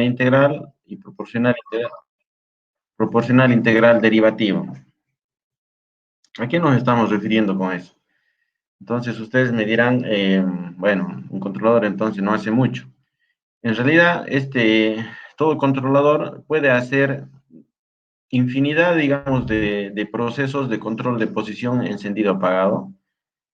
integral y proporcional integral derivativo. ¿A qué nos estamos refiriendo con eso? Entonces ustedes me dirán, bueno, un controlador entonces no hace mucho. En realidad, todo controlador puede hacer infinidad, digamos, de procesos de control de posición encendido-apagado.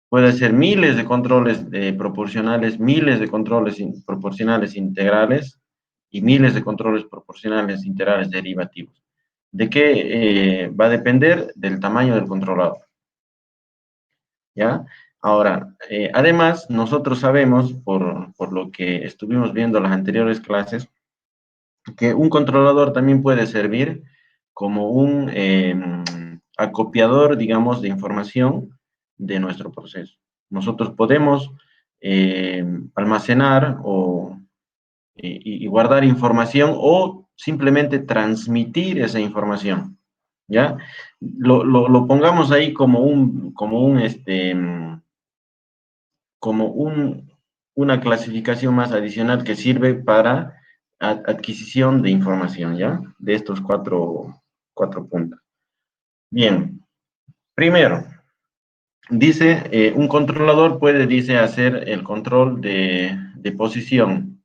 Puede hacer miles de controles proporcionales, miles de controles proporcionales integrales y miles de controles proporcionales integrales derivativos. ¿De qué va a depender? Del tamaño del controlador. ¿Ya? Ahora, además, nosotros sabemos, por lo que estuvimos viendo en las anteriores clases, que un controlador también puede servir como un acopiador, digamos, de información de nuestro proceso. Nosotros podemos almacenar y guardar información o simplemente transmitir esa información, ¿ya? Lo pongamos ahí una clasificación más adicional que sirve para adquisición de información, ¿ya? De estos cuatro puntos. Bien, primero, dice, un controlador puede, dice, hacer el control de posición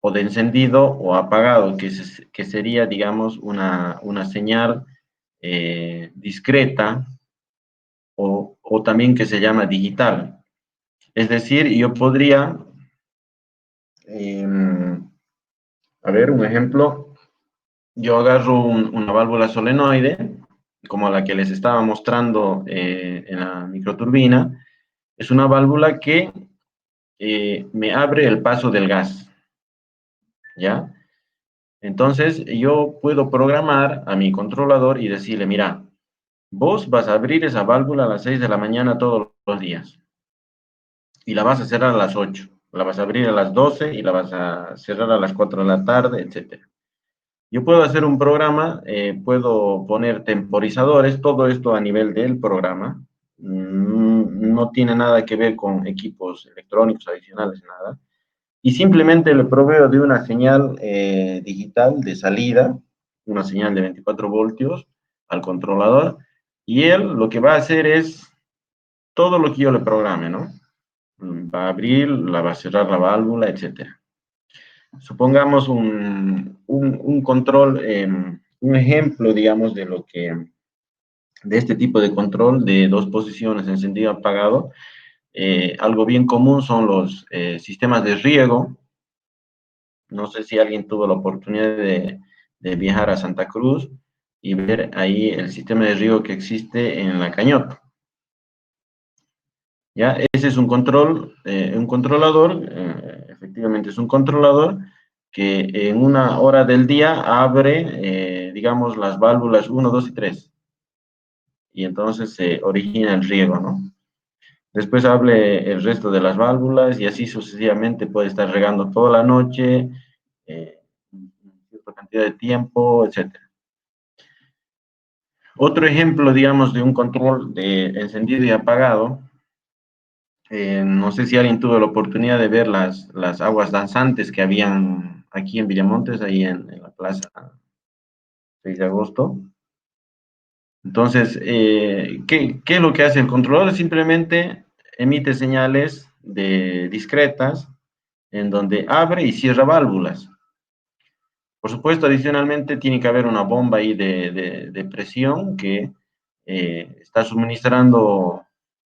o de encendido o apagado, que sería, digamos, una señal discreta o también que se llama digital. Es decir, yo podría, a ver, un ejemplo, yo agarro una válvula solenoide, como la que les estaba mostrando en la microturbina. Es una válvula que me abre el paso del gas, ¿ya? Entonces, yo puedo programar a mi controlador y decirle, mira, vos vas a abrir esa válvula a las 6 de la mañana todos los días y la vas a cerrar a las 8, la vas a abrir a las 12 y la vas a cerrar a las 4 de la tarde, etcétera. Yo puedo hacer un programa, puedo poner temporizadores, todo esto a nivel del programa. No tiene nada que ver con equipos electrónicos adicionales, nada. Y simplemente le proveo de una señal digital de salida, una señal de 24 voltios al controlador, y él lo que va a hacer es todo lo que yo le programe, ¿no? Va a abrir, la va a cerrar la válvula, etcétera. Supongamos un control, un ejemplo, digamos, de este tipo de control de dos posiciones, encendido apagado. Algo bien común son los sistemas de riego. No sé si alguien tuvo la oportunidad de viajar a Santa Cruz y ver ahí el sistema de riego que existe en la Cañota. ¿Ya? Ese es un controlador, efectivamente es un controlador que en una hora del día abre, digamos, las válvulas 1, 2 y 3. Y entonces se origina el riego, ¿no? Después abre el resto de las válvulas y así sucesivamente puede estar regando toda la noche, cierta cantidad de tiempo, etcétera. Otro ejemplo, digamos, de un control de encendido y apagado. No sé si alguien tuvo la oportunidad de ver las aguas danzantes que habían aquí en Villamontes, ahí en la plaza 6 de agosto. Entonces, ¿qué es lo que hace el controlador? Simplemente emite señales discretas en donde abre y cierra válvulas. Por supuesto, adicionalmente tiene que haber una bomba ahí de presión que está suministrando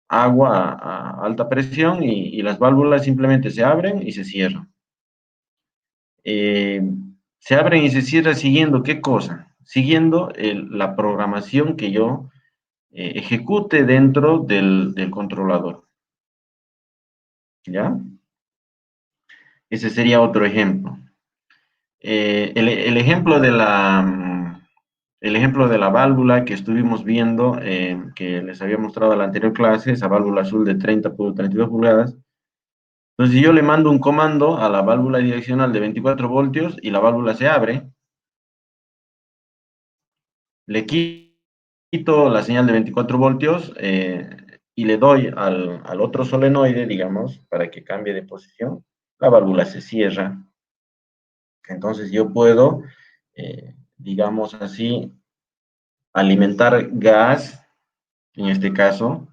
agua a alta presión y las válvulas simplemente se abren y se cierran. Eh, Se abren y se cierran siguiendo ¿qué cosa? Siguiendo la programación que yo ejecute dentro del controlador. ¿Ya? Ese sería otro ejemplo. El ejemplo el ejemplo de la válvula que estuvimos viendo, que les había mostrado en la anterior clase, esa válvula azul de 30 por 32 pulgadas. Entonces yo le mando un comando a la válvula direccional de 24 voltios y la válvula se abre. Le quito la señal de 24 voltios y le doy al otro solenoide, digamos, para que cambie de posición. La válvula se cierra. Entonces yo puedo, digamos así, alimentar gas, en este caso,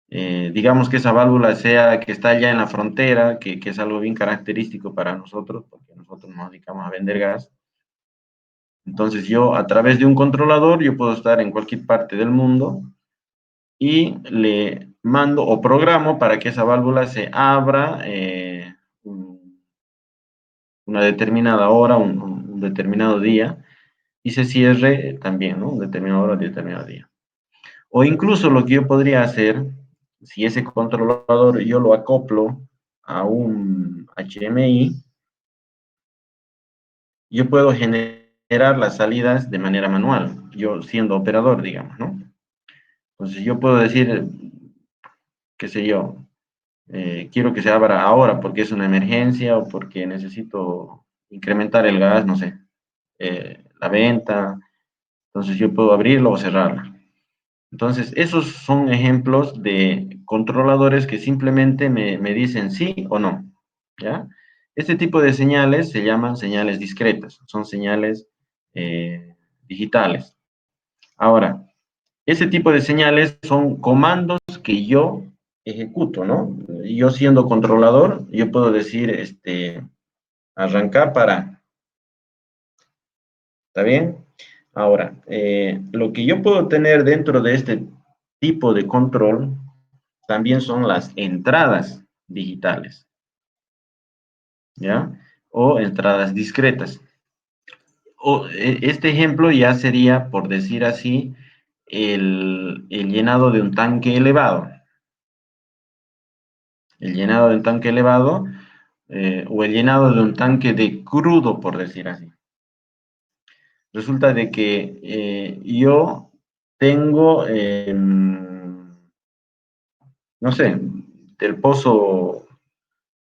digamos que esa válvula sea que está ya en la frontera, que es algo bien característico para nosotros, porque nosotros nos dedicamos a vender gas. Entonces yo a través de un controlador, yo puedo estar en cualquier parte del mundo y le mando o programo para que esa válvula se abra una determinada hora, un determinado día, y se cierre también, ¿no? Un determinado hora, un determinado día. O incluso lo que yo podría hacer, si ese controlador yo lo acoplo a un HMI, yo puedo generar las salidas de manera manual, yo siendo operador, digamos, ¿no? Entonces yo puedo decir, qué sé yo, quiero que se abra ahora porque es una emergencia o porque necesito incrementar el gas, no sé, la venta, entonces yo puedo abrirlo o cerrarlo. Entonces, esos son ejemplos de controladores que simplemente me dicen sí o no, ¿ya? Este tipo de señales se llaman señales discretas, son señales digitales. Ahora, ese tipo de señales son comandos que yo ejecuto, ¿no? Yo siendo controlador, yo puedo decir, arrancar para, ¿está bien? Ahora, lo que yo puedo tener dentro de este tipo de control también son las entradas digitales, ¿ya? O entradas discretas. Este ejemplo ya sería, por decir así, el llenado de un tanque elevado. El llenado de un tanque elevado o el llenado de un tanque de crudo, por decir así. Resulta de que yo tengo, no sé, del pozo,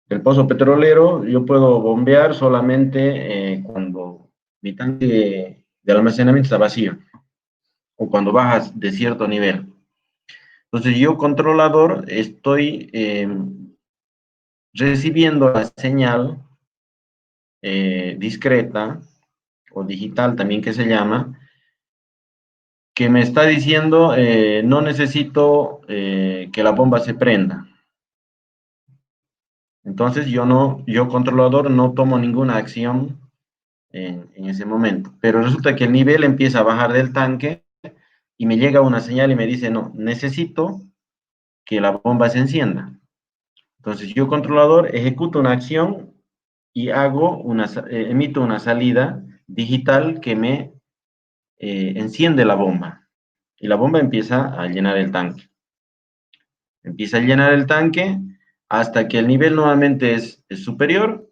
del pozo petrolero, yo puedo bombear solamente cuando mi tanque de almacenamiento está vacío o cuando bajas de cierto nivel. Entonces yo, controlador, estoy recibiendo la señal discreta o digital también que se llama, que me está diciendo no necesito que la bomba se prenda. Entonces yo no, yo controlador no tomo ninguna acción en ese momento. Pero resulta que el nivel empieza a bajar del tanque y me llega una señal y me dice, no, necesito que la bomba se encienda. Entonces yo controlador ejecuto una acción y emito una salida digital que me enciende la bomba. Y la bomba empieza a llenar el tanque. Empieza a llenar el tanque hasta que el nivel nuevamente es superior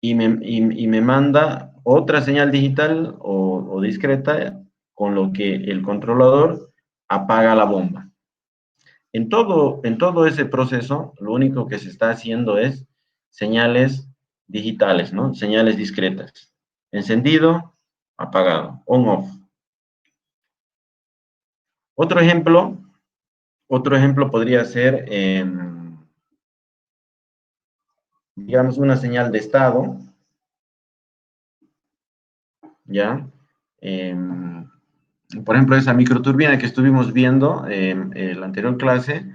y me manda otra señal digital o discreta con lo que el controlador apaga la bomba. En todo ese proceso, lo único que se está haciendo es señales digitales, ¿no? Señales discretas. Encendido, apagado, on-off. Otro ejemplo, otro ejemplo podría ser, digamos, una señal de estado, ¿ya? Por ejemplo, esa microturbina que estuvimos viendo en la anterior clase,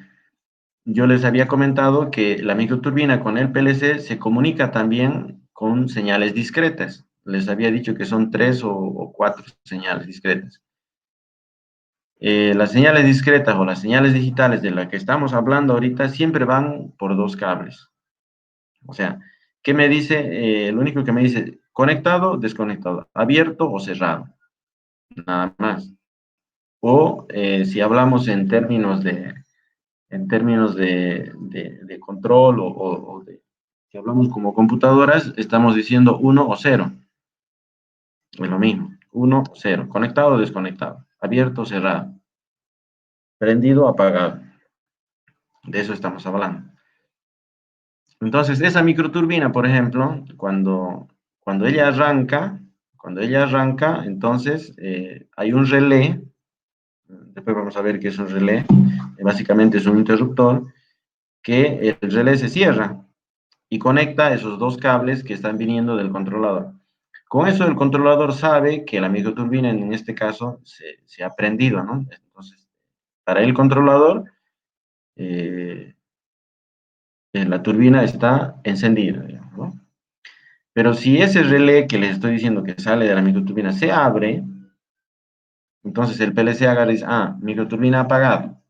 yo les había comentado que la microturbina con el PLC se comunica también con señales discretas. Les había dicho que son 3 o 4 señales discretas. Las señales discretas o las señales digitales de las que estamos hablando ahorita siempre van por 2 cables. O sea, ¿qué me dice? Lo único que me dice, conectado, desconectado, abierto o cerrado. Nada más. O si hablamos en términos de control si hablamos como computadoras, estamos diciendo 1 o 0. Es lo mismo. 1 o 0. Conectado o desconectado. Abierto o cerrado. Prendido o apagado. De eso estamos hablando. Entonces, esa microturbina, por ejemplo, cuando cuando ella arranca, entonces hay un relé. Después vamos a ver qué es un relé. Básicamente es un interruptor que el relé se cierra y conecta esos 2 cables que están viniendo del controlador. Con eso el controlador sabe que la microturbina en este caso se ha prendido, ¿no? Entonces, para el controlador, eh, la turbina está encendida, digamos, ¿no? Pero si ese relé que les estoy diciendo que sale de la microturbina se abre, entonces el PLC agarra y dice, ah, microturbina apagado.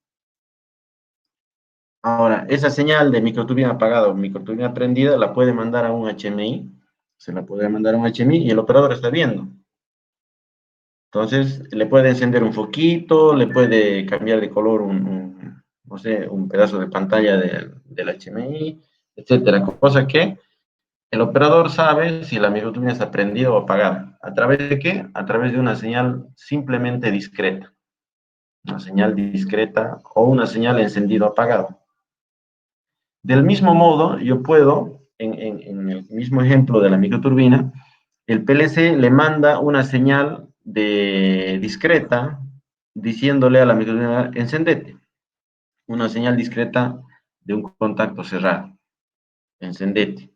Ahora, esa señal de microturbina apagada o microturbina prendida la puede mandar a un HMI, se la puede mandar a un HMI y el operador está viendo. Entonces, le puede encender un foquito, le puede cambiar de color no sé, un pedazo de pantalla del HMI, etcétera. Cosa que el operador sabe si la microturbina está prendida o apagada. ¿A través de qué? A través de una señal simplemente discreta. Una señal discreta o una señal encendido apagado. Del mismo modo, yo puedo, en el mismo ejemplo de la microturbina, el PLC le manda una señal discreta diciéndole a la microturbina, encendete. Una señal discreta de un contacto cerrado, encendete.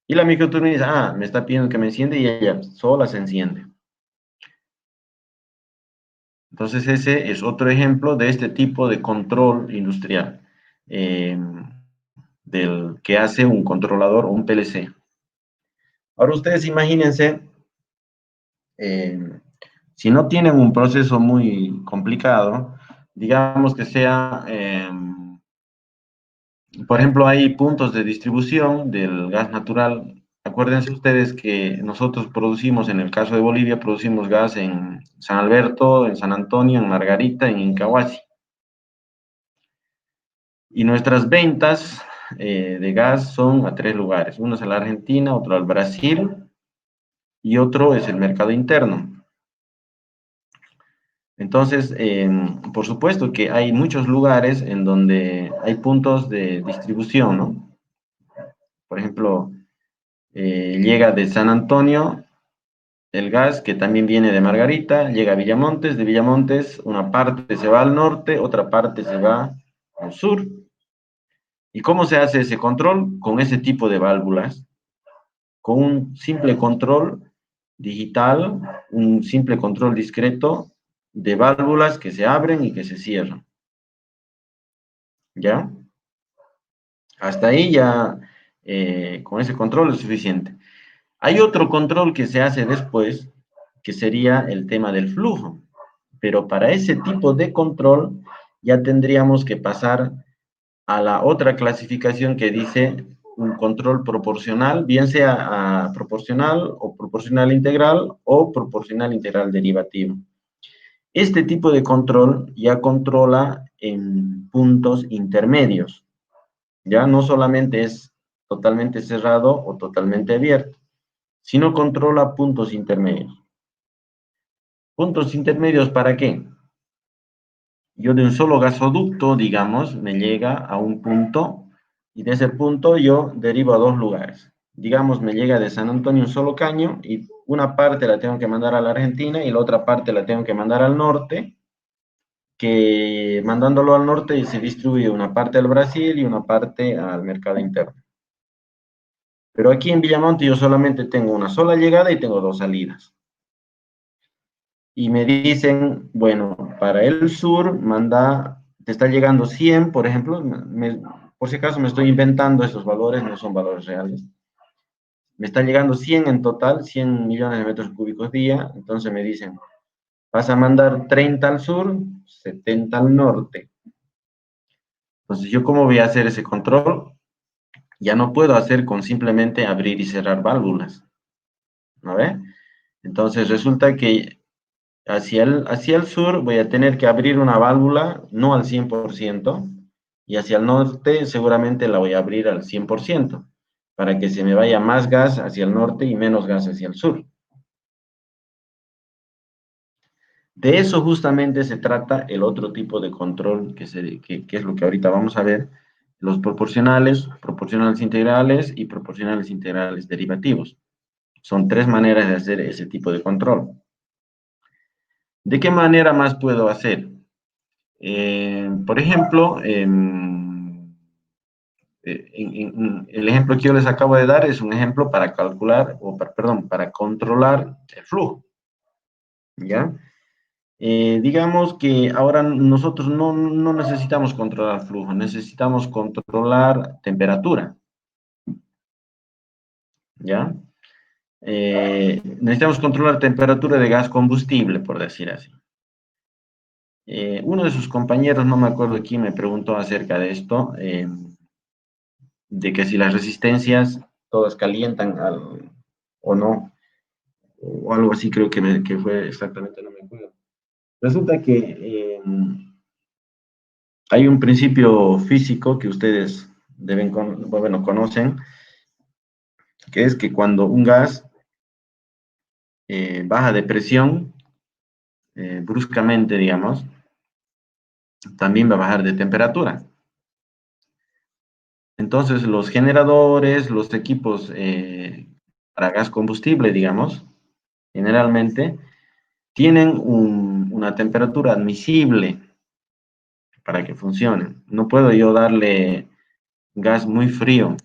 Y la microturbina dice, ah, me está pidiendo que me enciende y ella sola se enciende. Entonces ese es otro ejemplo de este tipo de control industrial del que hace un controlador o un PLC. Ahora ustedes imagínense, eh, si no tienen un proceso muy complicado, digamos que sea, por ejemplo, hay puntos de distribución del gas natural. Acuérdense ustedes que nosotros producimos, en el caso de Bolivia, producimos gas en San Alberto, en San Antonio, en Margarita, en Incahuasi. Y nuestras ventas de gas son a tres lugares. Uno es a la Argentina, otro al Brasil y otro es el mercado interno. Entonces, por supuesto que hay muchos lugares en donde hay puntos de distribución, ¿no? Por ejemplo, llega de San Antonio el gas, que también viene de Margarita, llega a Villamontes, de Villamontes una parte se va al norte, otra parte se va al sur. ¿Y cómo se hace ese control? Con ese tipo de válvulas, con un simple control digital, un simple control discreto de válvulas que se abren y que se cierran. ¿Ya? Hasta ahí ya con ese control es suficiente. Hay otro control que se hace después, que sería el tema del flujo. Pero para ese tipo de control ya tendríamos que pasar a la otra clasificación que dice un control proporcional, bien sea proporcional o proporcional integral o proporcional integral derivativo. Este tipo de control ya controla en puntos intermedios. Ya no solamente es totalmente cerrado o totalmente abierto, sino controla puntos intermedios. ¿Puntos intermedios para qué? Yo de un solo gasoducto, digamos, me llega a un punto y de ese punto yo derivo a dos lugares. Digamos, me llega de San Antonio un solo caño y una parte la tengo que mandar a la Argentina y la otra parte la tengo que mandar al norte, que mandándolo al norte se distribuye una parte al Brasil y una parte al mercado interno. Pero aquí en Villamonte yo solamente tengo una sola llegada y tengo dos salidas. Y me dicen, bueno, para el sur manda, te está llegando 100, por ejemplo, por si acaso me estoy inventando esos valores, no son valores reales. Me está llegando 100 en total, 100 millones de metros cúbicos día, entonces me dicen, vas a mandar 30 al sur, 70 al norte. Entonces, ¿yo cómo voy a hacer ese control? Ya no puedo hacer con simplemente abrir y cerrar válvulas, ¿no ve? Entonces, resulta que hacia el sur voy a tener que abrir una válvula, no al 100%, y hacia el norte seguramente la voy a abrir al 100%, para que se me vaya más gas hacia el norte y menos gas hacia el sur. De eso justamente se trata el otro tipo de control, que es lo que ahorita vamos a ver, los proporcionales, proporcionales integrales y proporcionales integrales derivativos. Son tres maneras de hacer ese tipo de control. ¿De qué manera más puedo hacer? Por ejemplo, el ejemplo que yo les acabo de dar es un ejemplo para calcular, perdón, para controlar el flujo, ¿ya? Digamos que ahora nosotros no necesitamos controlar flujo, necesitamos controlar temperatura, ¿ya? Necesitamos controlar temperatura de gas combustible, por decir así. Uno de sus compañeros, no me acuerdo quién, me preguntó acerca de esto, de que si las resistencias todas calientan o no, o algo así creo que fue exactamente, no me acuerdo. Resulta que hay un principio físico que ustedes bueno, conocen, que es que cuando un gas baja de presión, bruscamente, digamos, también va a bajar de temperatura. Entonces, los generadores, los equipos para gas combustible, digamos, generalmente tienen una temperatura admisible para que funcionen. No puedo yo darle gas muy frío.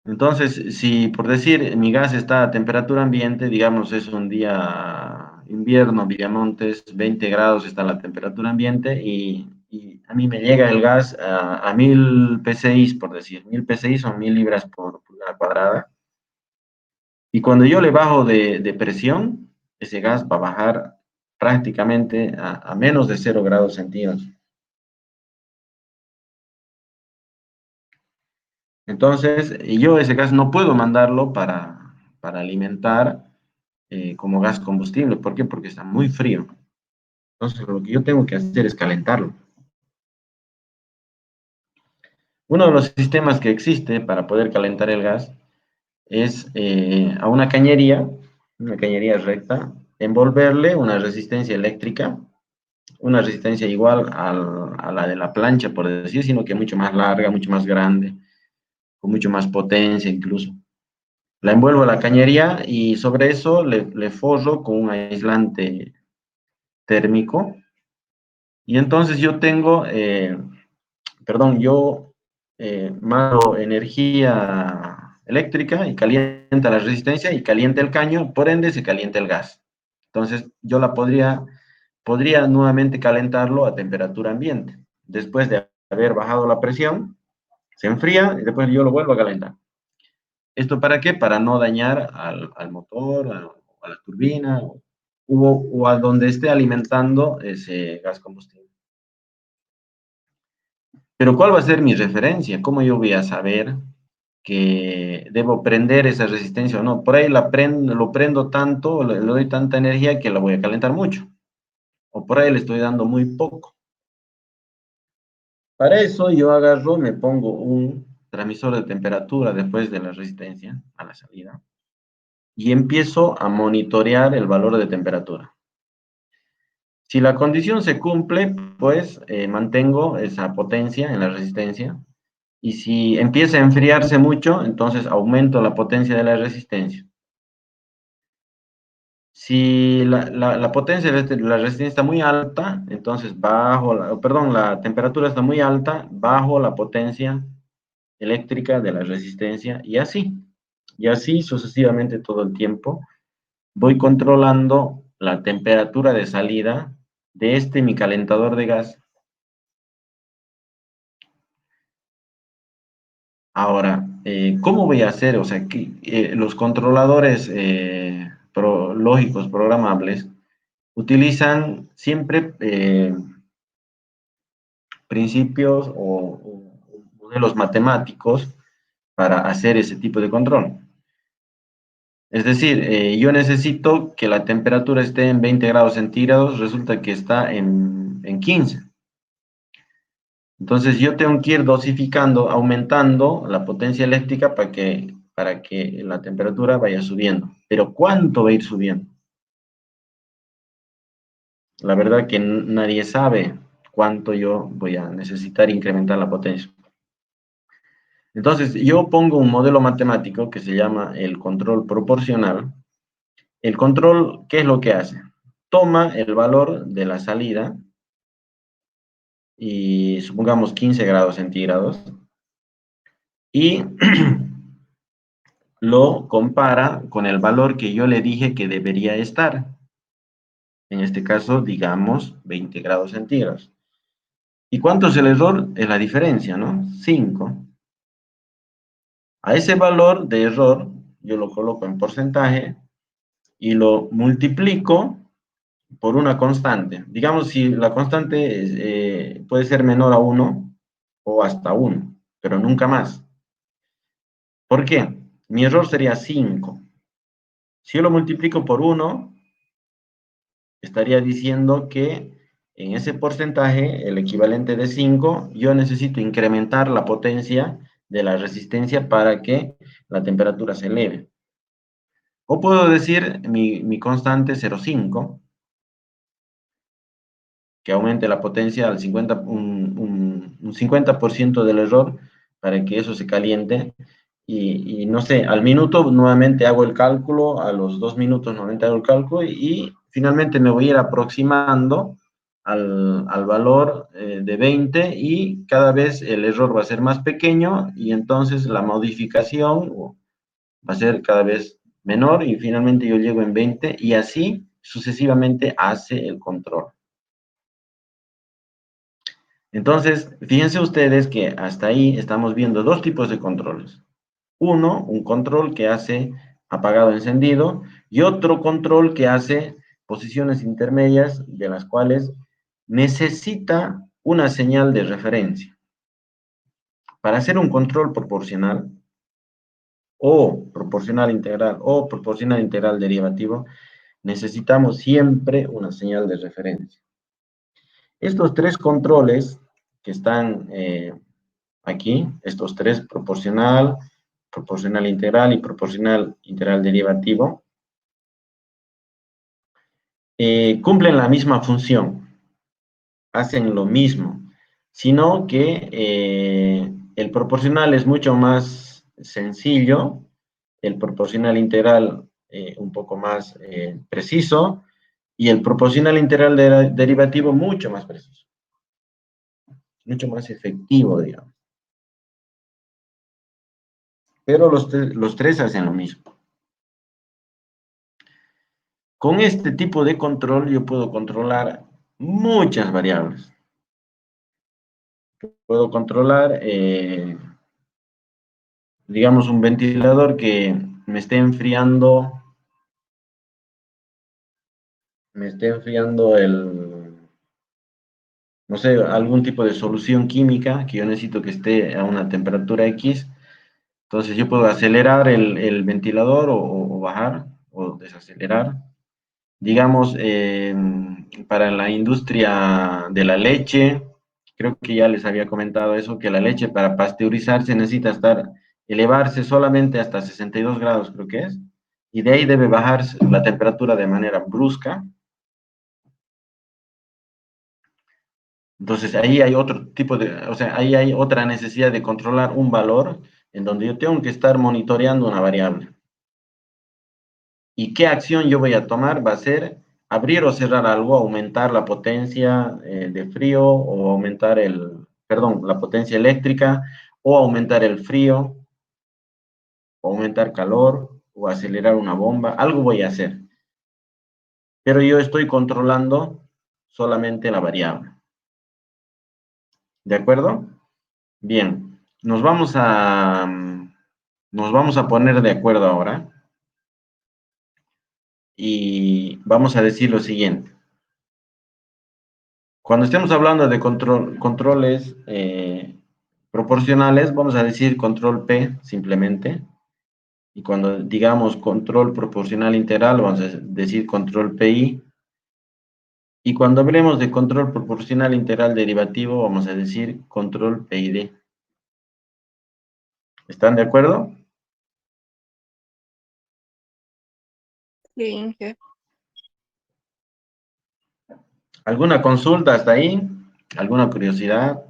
Entonces, si por decir mi gas está a temperatura ambiente, digamos es un día invierno, Villamontes, 20 grados está la temperatura ambiente y a mí me llega el gas a 1000 PSI, por decir, 1000 PSI son 1000 libras por pulgada cuadrada. Y cuando yo le bajo de presión, ese gas va a bajar prácticamente a menos de 0 grados centígrados. Entonces, yo ese gas no puedo mandarlo para alimentar como gas combustible. ¿Por qué? Porque está muy frío. Entonces, lo que yo tengo que hacer es calentarlo. Uno de los sistemas que existe para poder calentar el gas es a una cañería recta, envolverle una resistencia eléctrica, una resistencia igual a la de la plancha, por decir, sino que mucho más larga, mucho más grande, con mucho más potencia incluso. La envuelvo a la cañería y sobre eso le forro con un aislante térmico. Y entonces yo tengo, perdón, yo mando energía eléctrica y calienta la resistencia y calienta el caño, por ende se calienta el gas. Entonces yo podría nuevamente calentarlo a temperatura ambiente. Después de haber bajado la presión, se enfría y después yo lo vuelvo a calentar. ¿Esto para qué? Para no dañar al motor, a la turbina o a donde esté alimentando ese gas combustible. Pero ¿cuál va a ser mi referencia? ¿Cómo yo voy a saber que debo prender esa resistencia o no? Por ahí lo prendo tanto, le doy tanta energía que la voy a calentar mucho. O por ahí le estoy dando muy poco. Para eso yo agarro, me pongo un transmisor de temperatura después de la resistencia a la salida y empiezo a monitorear el valor de temperatura. Si la condición se cumple, pues mantengo esa potencia en la resistencia. Y si empieza a enfriarse mucho, entonces aumento la potencia de la resistencia. Si la potencia de la resistencia está muy alta, entonces perdón, la temperatura está muy alta, bajo la potencia eléctrica de la resistencia y así sucesivamente todo el tiempo. Voy controlando la temperatura de salida de mi calentador de gas. Ahora, ¿cómo voy a hacer? O sea, que, los controladores lógicos programables utilizan siempre principios o modelos matemáticos para hacer ese tipo de control. Es decir, yo necesito que la temperatura esté en 20 grados centígrados, resulta que está en 15. Entonces yo tengo que ir dosificando, aumentando la potencia eléctrica para que la temperatura vaya subiendo. Pero ¿cuánto va a ir subiendo? La verdad que nadie sabe cuánto yo voy a necesitar incrementar la potencia. Entonces yo pongo un modelo matemático que se llama el control proporcional. El control, ¿qué es lo que hace? Toma el valor de la salida y supongamos 15 grados centígrados, y lo compara con el valor que yo le dije que debería estar. En este caso, digamos 20 grados centígrados. ¿Y cuánto es el error? Es la diferencia, ¿no? 5. A ese valor de error, yo lo coloco en porcentaje y lo multiplico por una constante. Digamos, si la constante puede ser menor a 1 o hasta 1, pero nunca más. ¿Por qué? Mi error sería 5. Si yo lo multiplico por 1, estaría diciendo que en ese porcentaje, el equivalente de 5, yo necesito incrementar la potencia de la resistencia para que la temperatura se eleve. O puedo decir mi constante 0,5, que aumente la potencia al 50, un 50% del error para que eso se caliente. Y no sé, al minuto nuevamente hago el cálculo, a los 2 minutos nuevamente hago el cálculo y finalmente me voy a ir aproximando al valor de 20 y cada vez el error va a ser más pequeño y entonces la modificación va a ser cada vez menor y finalmente yo llego en 20 y así sucesivamente hace el control. Entonces, fíjense ustedes que hasta ahí estamos viendo dos tipos de controles. Uno, un control que hace apagado-encendido y otro control que hace posiciones intermedias de las cuales necesita una señal de referencia. Para hacer un control proporcional o proporcional integral o proporcional integral derivativo, necesitamos siempre una señal de referencia. Estos tres controles que están aquí, estos tres, proporcional, proporcional integral y proporcional integral derivativo, cumplen la misma función, hacen lo mismo, sino que el proporcional es mucho más sencillo, el proporcional integral un poco más preciso, y el proporcional integral derivativo mucho más preciso, mucho más efectivo, digamos. Pero los tres hacen lo mismo. Con este tipo de control yo puedo controlar muchas variables. Puedo controlar, digamos, un ventilador que me esté enfriando no sé, algún tipo de solución química que yo necesito que esté a una temperatura X. Entonces yo puedo acelerar el ventilador o bajar o desacelerar. Digamos, para la industria de la leche, creo que ya les había comentado eso, que la leche para pasteurizarse necesita elevarse solamente hasta 62 grados, creo que es, y de ahí debe bajar la temperatura de manera brusca. Entonces ahí hay otro tipo o sea, ahí hay otra necesidad de controlar un valor en donde yo tengo que estar monitoreando una variable. ¿Y qué acción yo voy a tomar? Va a ser abrir o cerrar algo, aumentar la potencia de frío o aumentar perdón, la potencia eléctrica o aumentar el frío o aumentar calor o acelerar una bomba. Algo voy a hacer, pero yo estoy controlando solamente la variable. ¿De acuerdo? Bien, nos vamos a poner de acuerdo ahora y vamos a decir lo siguiente. Cuando estemos hablando de controles proporcionales, vamos a decir control P simplemente. Y cuando digamos control proporcional integral, vamos a decir control PI. Y cuando hablemos de control proporcional integral derivativo, vamos a decir control PID. ¿Están de acuerdo? Sí, jefe. ¿Alguna consulta hasta ahí? ¿Alguna curiosidad?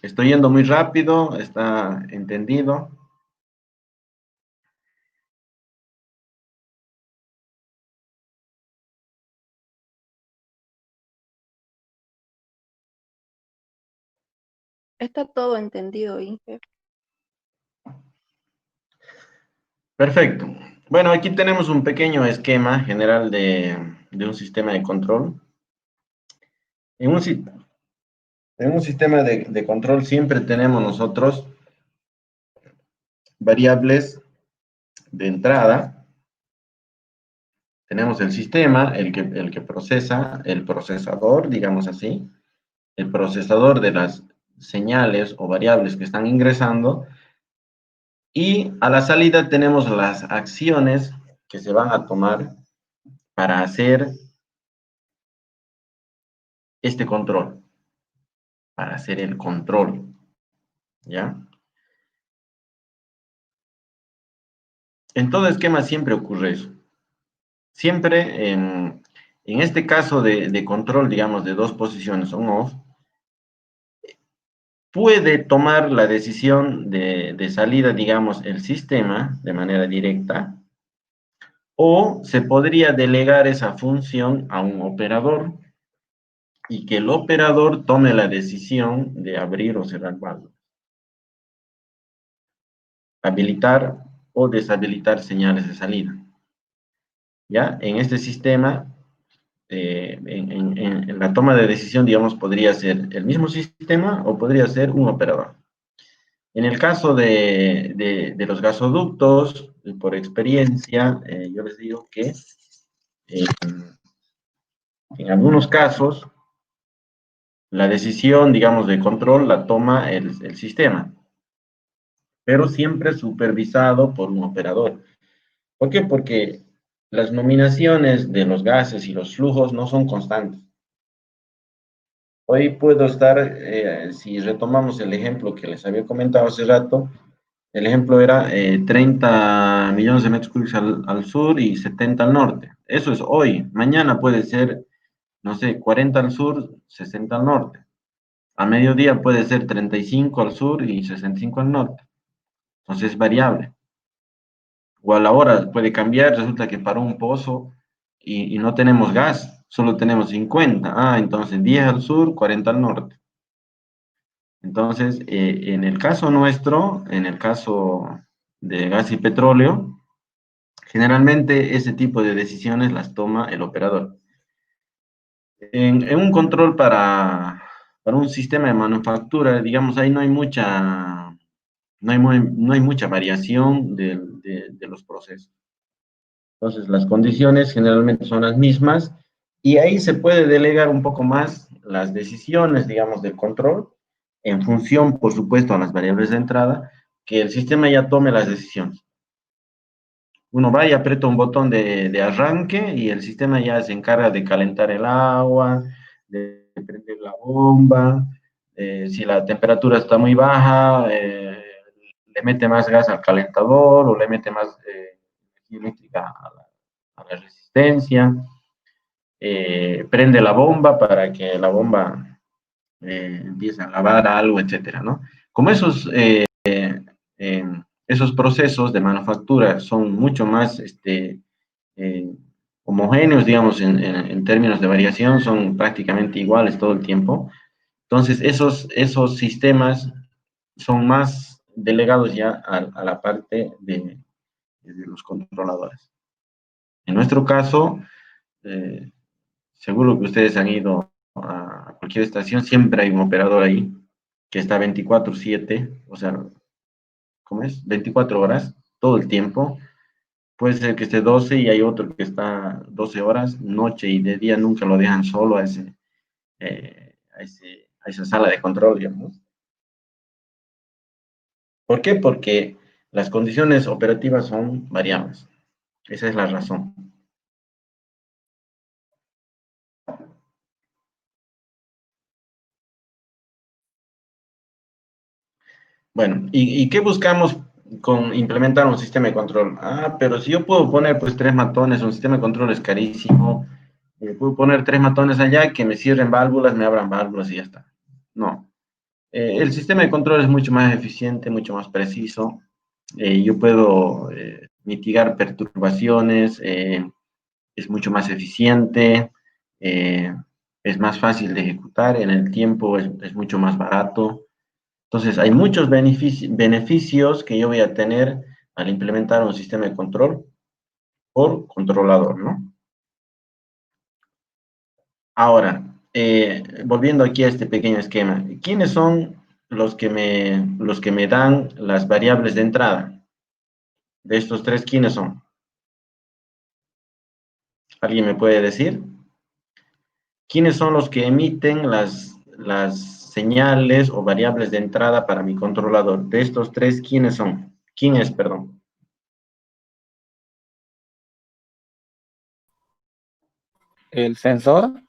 ¿Estoy yendo muy rápido? ¿Está entendido? Está todo entendido, Inge. Perfecto. Bueno, aquí tenemos un pequeño esquema general de un sistema de control. En un, si- en un sistema de control siempre tenemos nosotros variables de entrada. Tenemos el sistema, el que procesa, el procesador, digamos así, el procesador de las señales o variables que están ingresando. Y a la salida tenemos las acciones que se van a tomar para hacer este control, para hacer el control, ¿ya? En todo esquema siempre ocurre eso. Siempre en este caso de control, digamos, de dos posiciones on-off, puede tomar la decisión de salida, digamos, el sistema de manera directa, o se podría delegar esa función a un operador y que el operador tome la decisión de abrir o cerrar válvulas, habilitar o deshabilitar señales de salida. ¿Ya? En este sistema, en la toma de decisión, digamos, podría ser el mismo sistema o podría ser un operador. En el caso de los gasoductos, por experiencia, yo les digo que eh, en algunos casos la decisión, digamos, de control la toma el sistema, pero siempre supervisado por un operador. ¿Por qué? Porque las nominaciones de los gases y los flujos no son constantes. Hoy puedo estar, si retomamos el ejemplo que les había comentado hace rato, el ejemplo era 30 millones de metros cúbicos al sur y 70 al norte. Eso es hoy. Mañana puede ser, no sé, 40 al sur, 60 al norte. A mediodía puede ser 35 al sur y 65 al norte. Entonces es variable. O a la hora puede cambiar, resulta que paró un pozo y no tenemos gas, solo tenemos 50. Ah, entonces 10 al sur, 40 al norte. Entonces, en el caso nuestro, en el caso de gas y petróleo, generalmente ese tipo de decisiones las toma el operador. En un control para un sistema de manufactura, digamos, ahí no hay mucha variación de los procesos. Entonces, las condiciones generalmente son las mismas y ahí se puede delegar un poco más las decisiones, digamos, del control, en función, por supuesto, a las variables de entrada, que el sistema ya tome las decisiones. Uno va y aprieta un botón de arranque y el sistema ya se encarga de calentar el agua, de prender la bomba, si la temperatura está muy baja, le mete más gas al calentador o le mete más energía eléctrica a la resistencia, prende la bomba para que la bomba empiece a lavar algo, etcétera, ¿no? Como eh, esos procesos de manufactura son mucho más eh, homogéneos, digamos, en términos de variación, son prácticamente iguales todo el tiempo. Entonces, esos sistemas son más delegados ya a la parte de los controladores. En nuestro caso, eh, seguro que ustedes han ido a cualquier estación, siempre hay un operador ahí que está 24/7, o sea, ¿cómo es? 24 horas, todo el tiempo. Puede ser que esté 12 y hay otro que está 12 horas, noche y de día nunca lo dejan solo a esa sala de control, digamos. ¿Por qué? Porque las condiciones operativas son variables. Esa es la razón. Bueno, ¿y qué buscamos con implementar un sistema de control? Ah, pero si yo puedo poner pues 3 matones, un sistema de control es carísimo, puedo poner 3 matones allá que me cierren válvulas, me abran válvulas y ya está. No. El sistema de control es mucho más eficiente, mucho más preciso. Yo puedo mitigar perturbaciones, es mucho más eficiente, eh, es más fácil de ejecutar, en el tiempo es mucho más barato. Entonces, hay muchos beneficios que yo voy a tener al implementar un sistema de control por controlador, ¿no? Ahora, volviendo aquí a este pequeño esquema, ¿quiénes son los que me dan las variables de entrada? De estos tres, ¿quiénes son? ¿Alguien me puede decir? ¿Quiénes son los que emiten las señales o variables de entrada para mi controlador? De estos tres, ¿quiénes son? ¿Quién es, perdón? El sensor.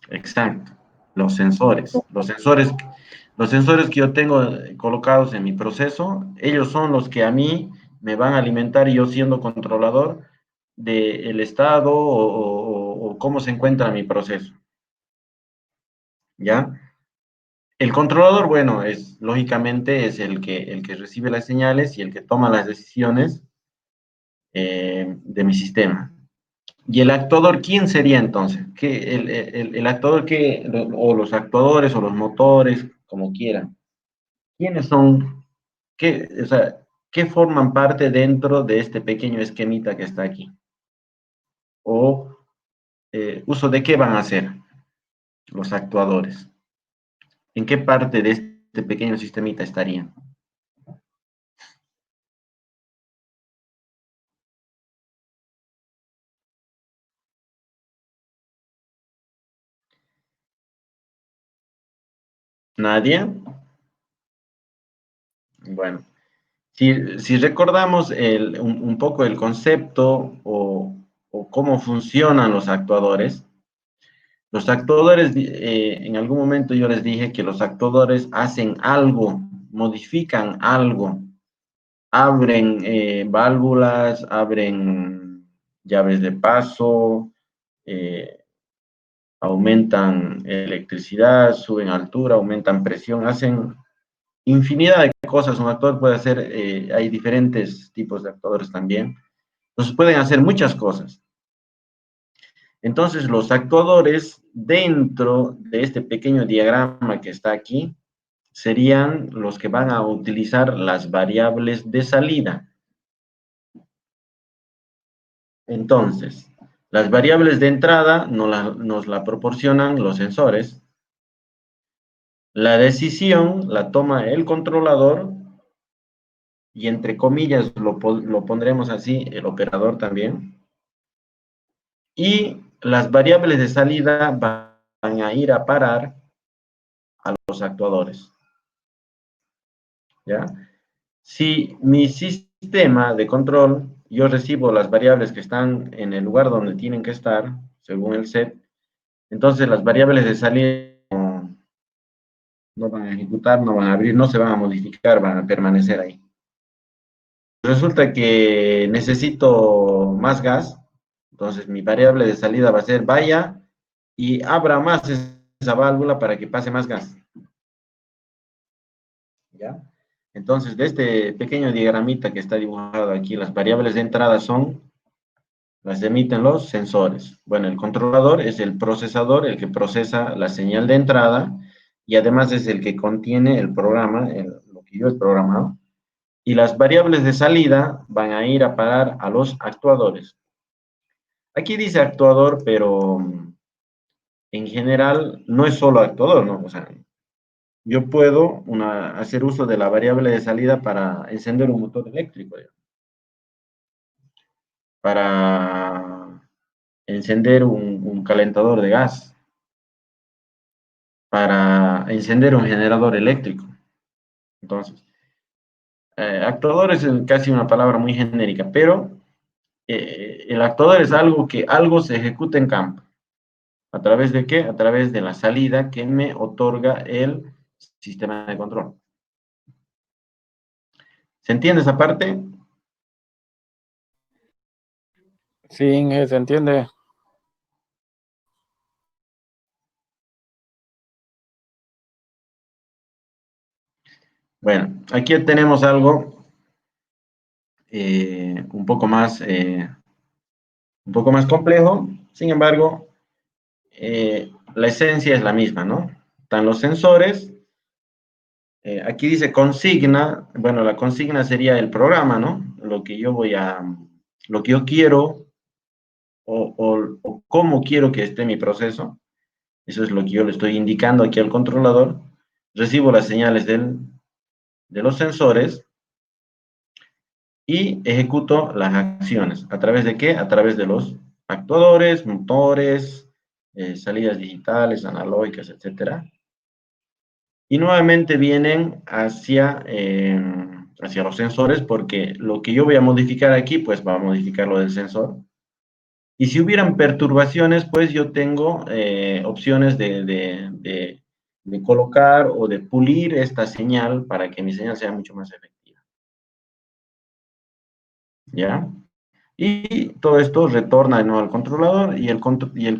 Exacto, los sensores. Los sensores que yo tengo colocados en mi proceso, ellos son los que a mí me van a alimentar y yo siendo controlador del estado o cómo se encuentra mi proceso. ¿Ya? El controlador, bueno, es lógicamente es el que recibe las señales y el que toma las decisiones de mi sistema. ¿Y el actuador quién sería entonces? ¿Qué, el actuador que, o los actuadores o los motores, como quieran? ¿Quiénes son? ¿Qué, o sea, qué forman parte dentro de este pequeño esquemita que está aquí? ¿O uso de qué van a hacer los actuadores? ¿En qué parte de este pequeño sistemita estarían? ¿Nadie? Bueno, si recordamos un poco el concepto o cómo funcionan los actuadores, en algún momento yo les dije que los actuadores hacen algo, modifican algo, abren válvulas, abren llaves de paso, eh, aumentan electricidad, suben altura, aumentan presión, hacen infinidad de cosas. Un actor puede hacer, hay diferentes tipos de actuadores también. Entonces pueden hacer muchas cosas. Entonces los actuadores dentro de este pequeño diagrama que está aquí serían los que van a utilizar las variables de salida. Entonces, las variables de entrada nos la proporcionan los sensores. La decisión la toma el controlador y entre comillas lo pondremos así, el operador también. Y las variables de salida van a ir a parar a los actuadores. ¿Ya? Si mi sistema de control, yo recibo las variables que están en el lugar donde tienen que estar, según el set, entonces las variables de salida no van a ejecutar, no van a abrir, no se van a modificar, van a permanecer ahí. Resulta que necesito más gas, entonces mi variable de salida va a ser vaya y abra más esa válvula para que pase más gas. ¿Ya? Entonces, de este pequeño diagramita que está dibujado aquí, las variables de entrada son, las emiten los sensores. Bueno, el controlador es el procesador, el que procesa la señal de entrada y además es el que contiene el programa, lo que yo he programado. Y las variables de salida van a ir a parar a los actuadores. Aquí dice actuador, pero en general no es solo actuador, ¿no? O sea, yo puedo hacer uso de la variable de salida para encender un motor eléctrico, para encender un calentador de gas, para encender un generador eléctrico. Entonces, actuador es casi una palabra muy genérica, pero el actuador es algo que algo se ejecuta en campo. ¿A través de qué? A través de la salida que me otorga el sistema de control. ¿Se entiende esa parte? Sí, Inge, se entiende. Bueno, aquí tenemos algo un poco más complejo, sin embargo, la esencia es la misma, ¿no? Están los sensores Aquí dice consigna. Bueno, la consigna sería el programa, ¿no? Lo que yo quiero o cómo quiero que esté mi proceso. Eso es lo que yo le estoy indicando aquí al controlador. Recibo las señales de los sensores y ejecuto las acciones. ¿A través de qué? A través de los actuadores, motores, salidas digitales, analógicas, etcétera. Y nuevamente vienen hacia los sensores, porque lo que yo voy a modificar aquí, pues va a modificar lo del sensor. Y si hubieran perturbaciones, pues yo tengo opciones de colocar o de pulir esta señal para que mi señal sea mucho más efectiva. ¿Ya? Y todo esto retorna de nuevo al controlador y el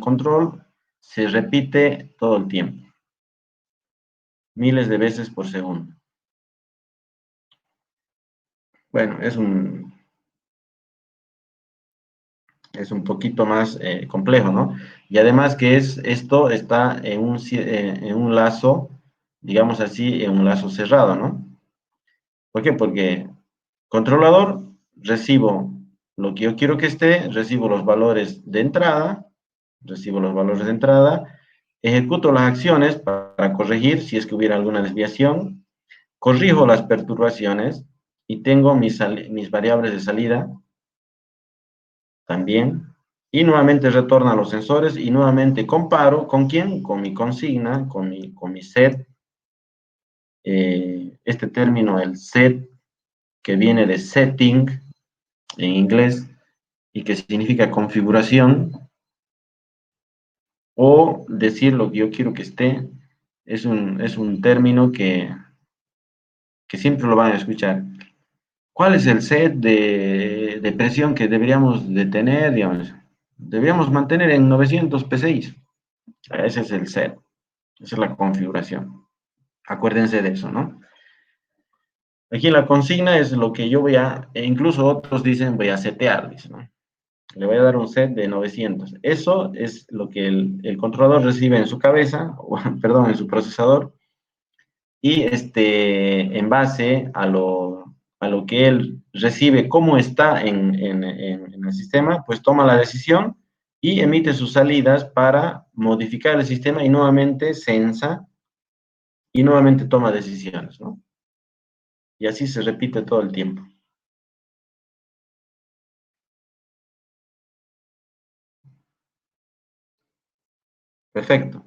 control se repite todo el tiempo, miles de veces por segundo. Bueno, es un poquito más complejo, ¿no? Y además que esto está en un lazo, digamos así, en un lazo cerrado, ¿no? ¿Por qué? Porque controlador, recibo lo que yo quiero que esté, recibo los valores de entrada, ejecuto las acciones para corregir si es que hubiera alguna desviación, corrijo las perturbaciones y tengo mis variables de salida también, y nuevamente retorna a los sensores y nuevamente comparo con quién, con mi consigna, con mi set, este término, el set, que viene de setting en inglés y que significa configuración, o decir lo que yo quiero que esté, es un término que siempre lo van a escuchar. ¿Cuál es el set de presión que deberíamos de tener? Digamos, deberíamos mantener en 900 PSI. Ese es el set, esa es la configuración. Acuérdense de eso, ¿no? Aquí la consigna es lo que yo e incluso otros dicen voy a setear, dicen, ¿no? Le voy a dar un set de 900. Eso es lo que el controlador recibe en su cabeza, perdón, en su procesador, y en base a lo que él recibe, cómo está en el sistema, pues toma la decisión y emite sus salidas para modificar el sistema y nuevamente sensa y nuevamente toma decisiones, ¿no? Y así se repite todo el tiempo. Perfecto.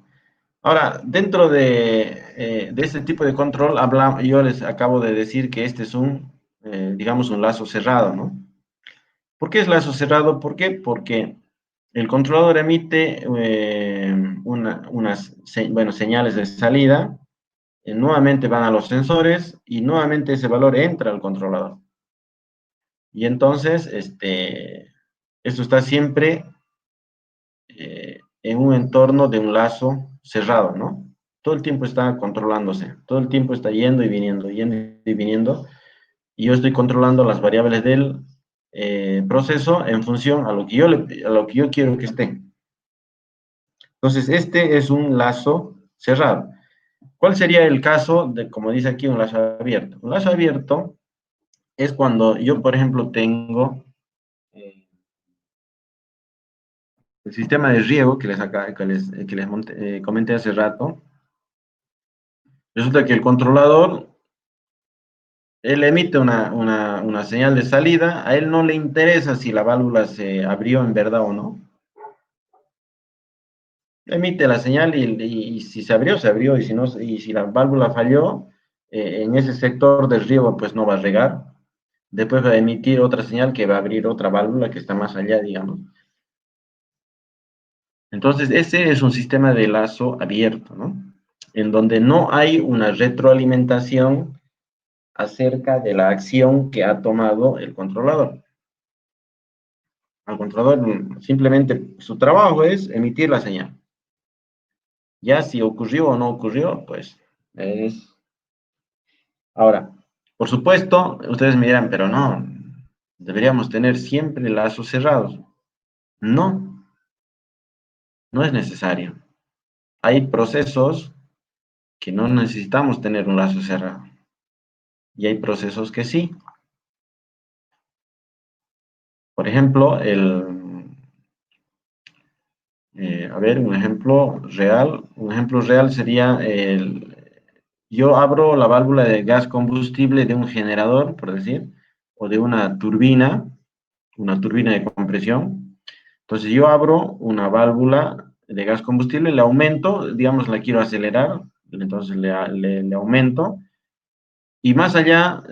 Ahora, dentro de este tipo de control, yo les acabo de decir que este es digamos, un lazo cerrado, ¿no? ¿Por qué es lazo cerrado? ¿Por qué? Porque el controlador emite bueno, señales de salida, nuevamente van a los sensores y nuevamente ese valor entra al controlador. Y entonces, esto está siempre en un entorno de un lazo cerrado, ¿no? Todo el tiempo está controlándose, todo el tiempo está yendo y viniendo, y yo estoy controlando las variables del proceso en función a lo que yo quiero que esté. Entonces, este es un lazo cerrado. ¿Cuál sería el caso de, como dice aquí, un lazo abierto? Un lazo abierto es cuando yo, por ejemplo, tengo el sistema de riego que les comenté hace rato. Resulta que el controlador, él emite una señal de salida, a él no le interesa si la válvula se abrió en verdad o no. Emite la señal y si se abrió, se abrió, y si la válvula falló, en ese sector del riego, pues no va a regar. Después va a emitir otra señal que va a abrir otra válvula que está más allá, digamos. Entonces, ese es un sistema de lazo abierto, ¿no? En donde no hay una retroalimentación acerca de la acción que ha tomado el controlador. Al controlador simplemente su trabajo es emitir la señal. Ya si ocurrió o no ocurrió, pues es... Ahora, por supuesto, ustedes me dirán, pero no, deberíamos tener siempre lazos cerrados. No, no es necesario. Hay procesos que no necesitamos tener un lazo cerrado. y hay procesos que sí. Por ejemplo, a ver, un ejemplo real sería yo abro la válvula de gas combustible de un generador, por decir, o de una turbina de compresión. Entonces yo abro una válvula de gas combustible, le aumento, digamos, la quiero acelerar, entonces le aumento, y más allá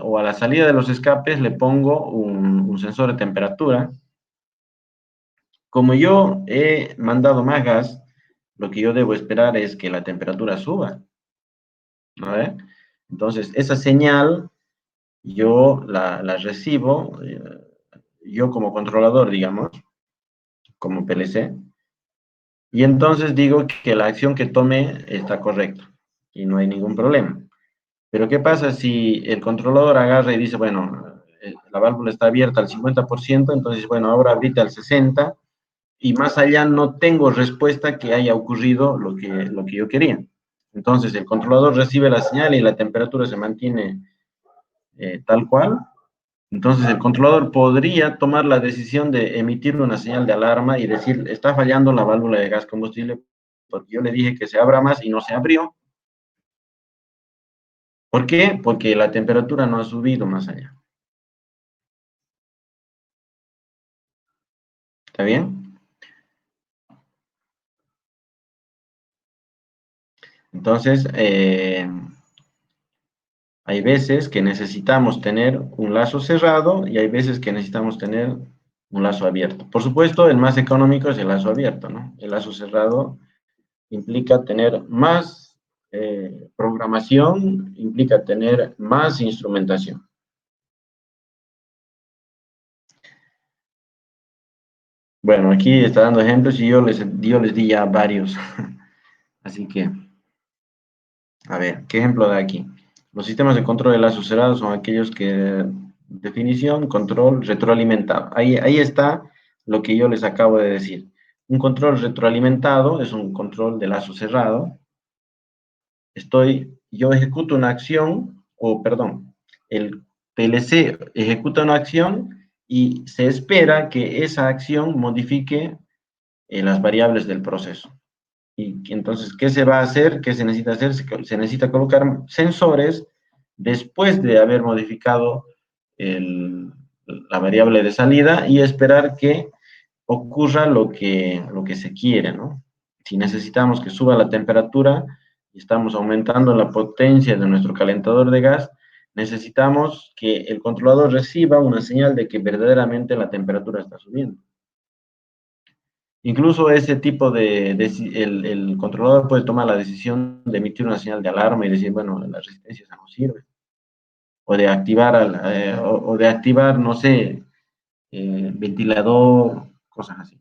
o a la salida de los escapes le pongo un sensor de temperatura. Como yo he mandado más gas, lo que yo debo esperar es que la temperatura suba, ¿no ve? Entonces, esa señal yo la recibo, yo como controlador, digamos, como PLC, y entonces digo que la acción que tome está correcta y no hay ningún problema. Pero ¿qué pasa si el controlador agarra y dice, bueno, la válvula está abierta al 50%, entonces, bueno, ahora abrite al 60%, y más allá no tengo respuesta que haya ocurrido lo que yo quería. Entonces el controlador recibe la señal y la temperatura se mantiene tal cual. Entonces el controlador podría tomar la decisión de emitir una señal de alarma y decir, está fallando la válvula de gas combustible porque yo le dije que se abra más y no se abrió. ¿Por qué? Porque la temperatura no ha subido más allá. ¿Está bien? Entonces, hay veces que necesitamos tener un lazo cerrado y hay veces que necesitamos tener un lazo abierto. Por supuesto, el más económico es el lazo abierto, ¿no? El lazo cerrado implica tener más programación, implica tener más instrumentación. Bueno, aquí está dando ejemplos y yo les di ya varios. Así que, a ver, ¿qué ejemplo da aquí? Los sistemas de control de lazos cerrados son aquellos que, definición, control retroalimentado. Ahí está lo que yo les acabo de decir. Un control retroalimentado es un control de lazo cerrado. Yo ejecuto una acción, o perdón, el PLC ejecuta una acción y se espera que esa acción modifique las variables del proceso. Y entonces, ¿qué se va a hacer? ¿Qué se necesita hacer? Se necesita colocar sensores después de haber modificado la variable de salida y esperar que ocurra lo que se quiere, ¿no? Si necesitamos que suba la temperatura y estamos aumentando la potencia de nuestro calentador de gas, necesitamos que el controlador reciba una señal de que verdaderamente la temperatura está subiendo. Incluso ese tipo el controlador puede tomar la decisión de emitir una señal de alarma y decir, bueno, la resistencia ya no sirve. O de activar, o de activar, no sé, ventilador, cosas así.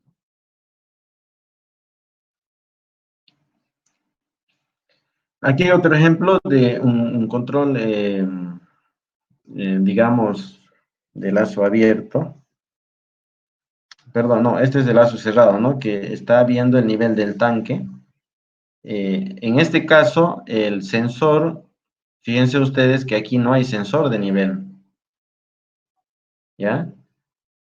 Aquí hay otro ejemplo de un control, digamos, de lazo abierto. Perdón, no, este es de lazo cerrado, ¿no? Que está viendo el nivel del tanque. En este caso, el sensor, fíjense ustedes que aquí no hay sensor de nivel, ¿ya?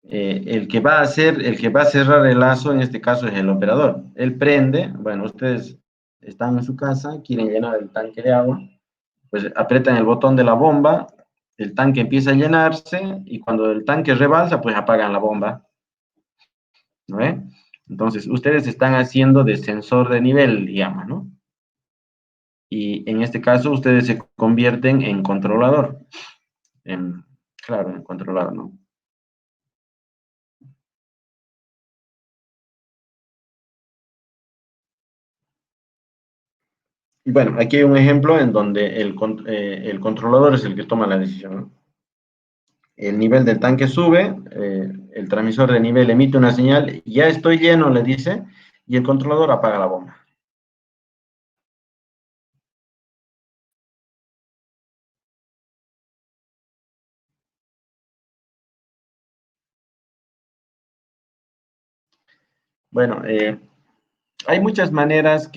El que va a cerrar el lazo en este caso es el operador. Él prende, bueno, ustedes están en su casa, quieren llenar el tanque de agua, pues aprietan el botón de la bomba, el tanque empieza a llenarse y cuando el tanque rebalsa, pues apagan la bomba, ¿no ve? Entonces, ustedes están haciendo de sensor de nivel, digamos, ¿no? Y en este caso, ustedes se convierten en controlador, claro, en controlador, ¿no? Y bueno, aquí hay un ejemplo en donde el controlador es el que toma la decisión, ¿no? El nivel del tanque sube, el transmisor de nivel emite una señal, ya estoy lleno, le dice, y el controlador apaga la bomba. Bueno, hay muchas maneras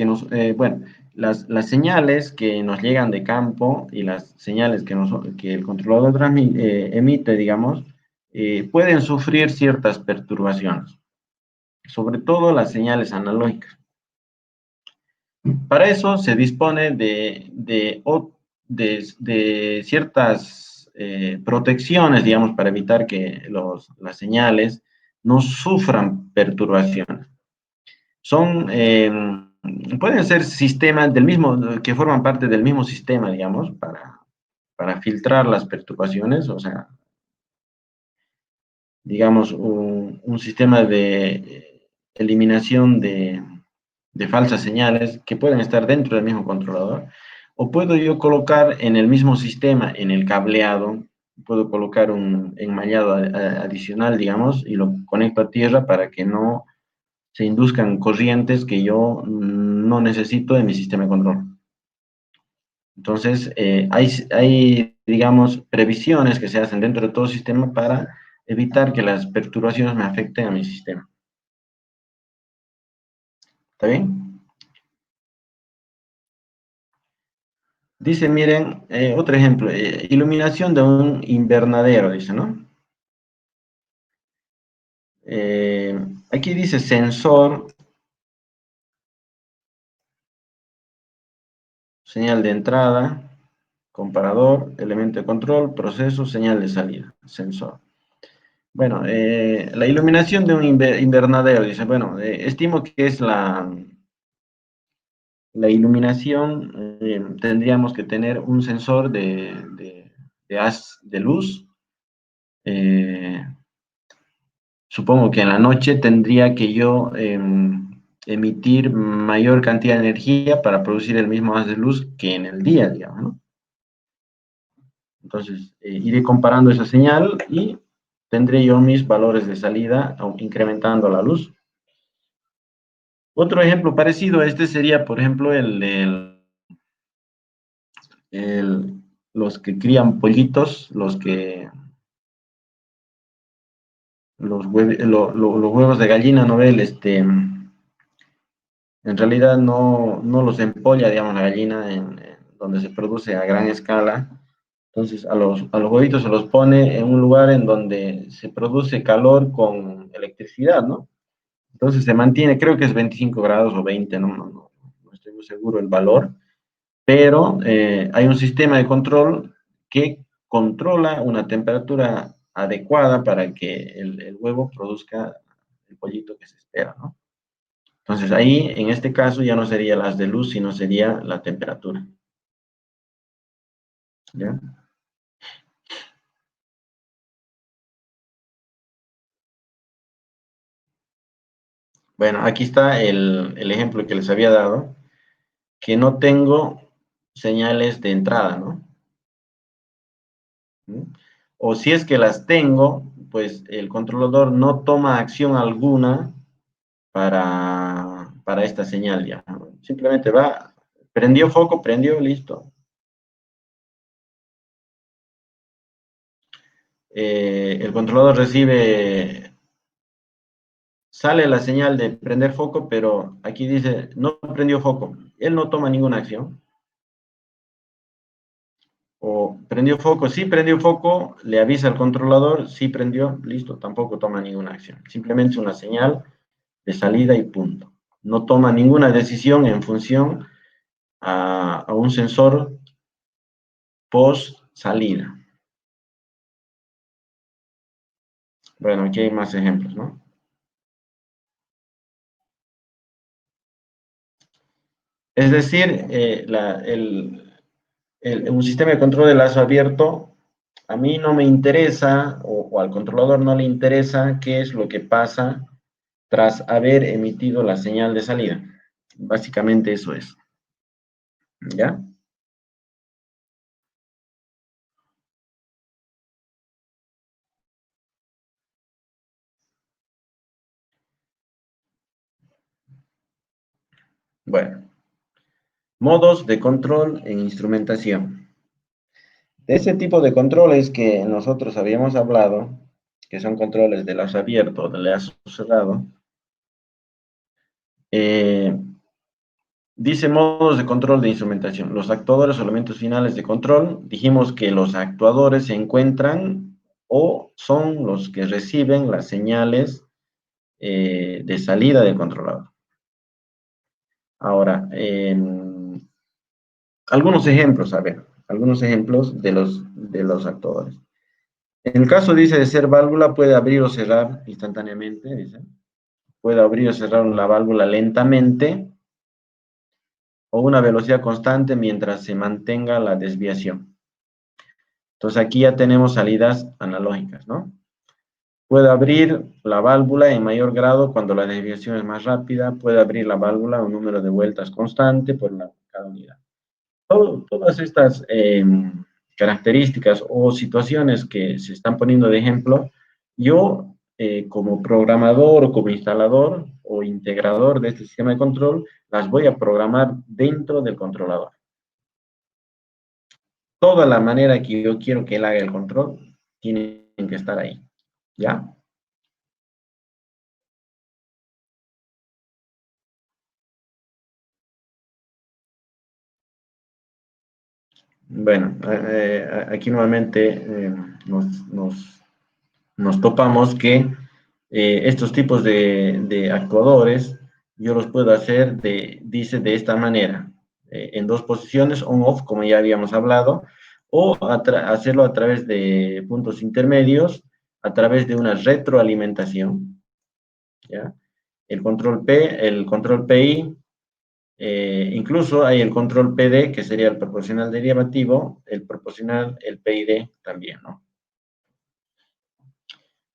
bueno, las señales que nos llegan de campo y las señales que el controlador emite, digamos, pueden sufrir ciertas perturbaciones, sobre todo las señales analógicas. Para eso se dispone de ciertas protecciones, digamos, para evitar que las señales no sufran perturbaciones. Pueden ser sistemas que forman parte del mismo sistema, digamos, para filtrar las perturbaciones, o sea, digamos, un sistema de eliminación de falsas señales que pueden estar dentro del mismo controlador, o puedo yo colocar en el mismo sistema, en el cableado, puedo colocar un enmallado adicional, digamos, y lo conecto a tierra para que no se induzcan corrientes que yo no necesito en mi sistema de control. Entonces, hay, digamos, previsiones que se hacen dentro de todo sistema para evitar que las perturbaciones me afecten a mi sistema. ¿Está bien? Dice, miren, otro ejemplo, iluminación de un invernadero, dice, ¿no? Aquí dice sensor, señal de entrada, comparador, elemento de control, proceso, señal de salida, sensor. Bueno, la iluminación de un invernadero, dice, bueno, estimo que es la iluminación, tendríamos que tener un sensor de haz de luz. Supongo que en la noche tendría que yo emitir mayor cantidad de energía para producir el mismo haz de luz que en el día, digamos, ¿no? Entonces, iré comparando esa señal y tendré yo mis valores de salida incrementando la luz. Otro ejemplo parecido a este sería, por ejemplo, los que crían pollitos, los huevos de gallina, ¿no ve? En realidad no los empolla, digamos, la gallina en donde se produce a gran escala. Entonces, a los huevitos se los pone en un lugar en donde se produce calor con electricidad, ¿no? Entonces se mantiene, creo que es 25 grados o 20, no estoy muy seguro el valor, pero hay un sistema de control que controla una temperatura adecuada para que el huevo produzca el pollito que se espera, ¿no? Entonces ahí, en este caso, ya no sería las de luz, sino sería la temperatura. ¿Ya? Bueno, aquí está el ejemplo que les había dado, que no tengo señales de entrada, ¿no? ¿Mm? O si es que las tengo, pues el controlador no toma acción alguna para esta señal ya, ¿no? Simplemente va, prendió foco, prendió, listo. El controlador sale la señal de prender foco, pero aquí dice, no prendió foco. Él no toma ninguna acción. O prendió foco, sí prendió foco, le avisa al controlador, sí prendió, listo, tampoco toma ninguna acción. Simplemente una señal de salida y punto. No toma ninguna decisión en función a un sensor post salida. Bueno, aquí hay más ejemplos, ¿no? Es decir, un sistema de control de lazo abierto, a mí no me interesa, o al controlador no le interesa qué es lo que pasa tras haber emitido la señal de salida. Básicamente eso es. ¿Ya? Bueno, modos de control en instrumentación. De ese tipo de controles que nosotros habíamos hablado, que son controles de lazo abierto o de lazo cerrado, Dice modos de control de instrumentación. Los actuadores o elementos finales de control. Dijimos que los actuadores se encuentran o son los que reciben las señales de salida del controlador. Ahora, algunos ejemplos, a ver, algunos ejemplos de los actuadores. En el caso, dice, de ser válvula, puede abrir o cerrar instantáneamente, dice. Puede abrir o cerrar la válvula lentamente o una velocidad constante mientras se mantenga la desviación. Entonces aquí ya tenemos salidas analógicas, ¿no? Puede abrir la válvula en mayor grado cuando la desviación es más rápida. Puede abrir la válvula a un número de vueltas constante por cada unidad. Todas estas características o situaciones que se están poniendo de ejemplo, yo como programador o como instalador o integrador de este sistema de control, las voy a programar dentro del controlador. Toda la manera que yo quiero que él haga el control, tienen que estar ahí, ¿ya? Bueno, aquí nuevamente nos topamos que estos tipos de actuadores yo los puedo hacer, dice, de esta manera, en dos posiciones, on-off, como ya habíamos hablado, o hacerlo a través de puntos intermedios, a través de una retroalimentación, ¿ya? El control PI, incluso hay el control PD, que sería el proporcional derivativo, el proporcional, el PID también, ¿no?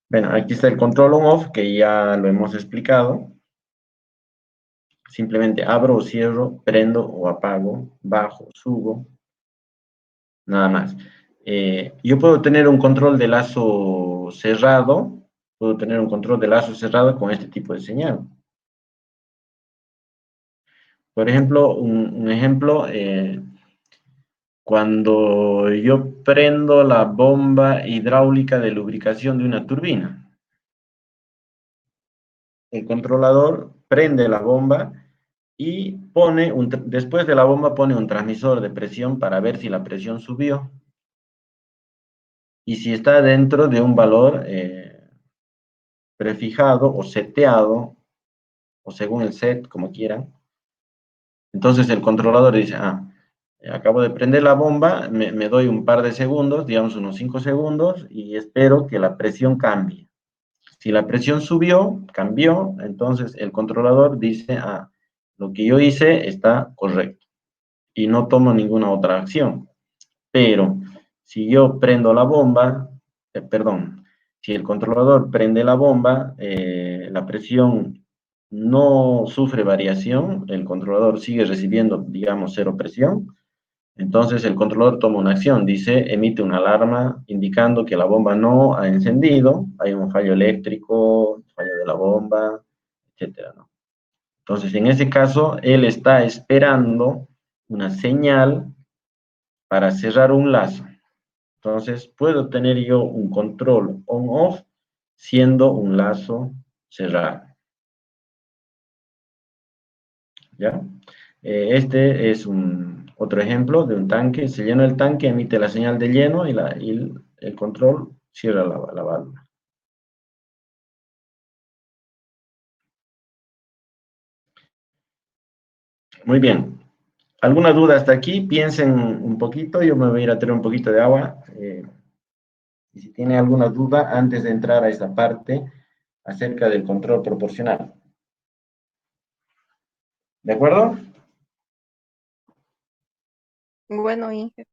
Bueno, aquí está el control on-off, que ya lo hemos explicado. Simplemente abro o cierro, prendo o apago, bajo, subo, nada más. Yo puedo tener un control de lazo cerrado, puedo tener un control de lazo cerrado con este tipo de señal. Por ejemplo, un ejemplo, cuando yo prendo la bomba hidráulica de lubricación de una turbina. El controlador prende la bomba y después de la bomba pone un transmisor de presión para ver si la presión subió y si está dentro de un valor prefijado o seteado, o según el set, como quieran. Entonces el controlador dice, acabo de prender la bomba, me doy un par de segundos, digamos unos 5 segundos, y espero que la presión cambie. Si la presión subió, cambió, entonces el controlador dice, lo que yo hice está correcto y no tomo ninguna otra acción. Pero si yo prendo la bomba, perdón, si el controlador prende la bomba, la presión no sufre variación, el controlador sigue recibiendo, digamos, cero presión, entonces el controlador toma una acción, dice, emite una alarma indicando que la bomba no ha encendido, hay un fallo eléctrico, fallo de la bomba, etcétera, ¿no? Entonces, en ese caso, él está esperando una señal para cerrar un lazo. Entonces, puedo tener yo un control on-off siendo un lazo cerrado, ¿ya? Este es otro ejemplo de un tanque. Se llena el tanque, emite la señal de lleno y el control cierra la válvula. Muy bien. ¿Alguna duda hasta aquí? Piensen un poquito. Yo me voy a ir a traer un poquito de agua. Y si tiene alguna duda, antes de entrar a esta parte acerca del control proporcional. ¿De acuerdo? Bueno, Inge.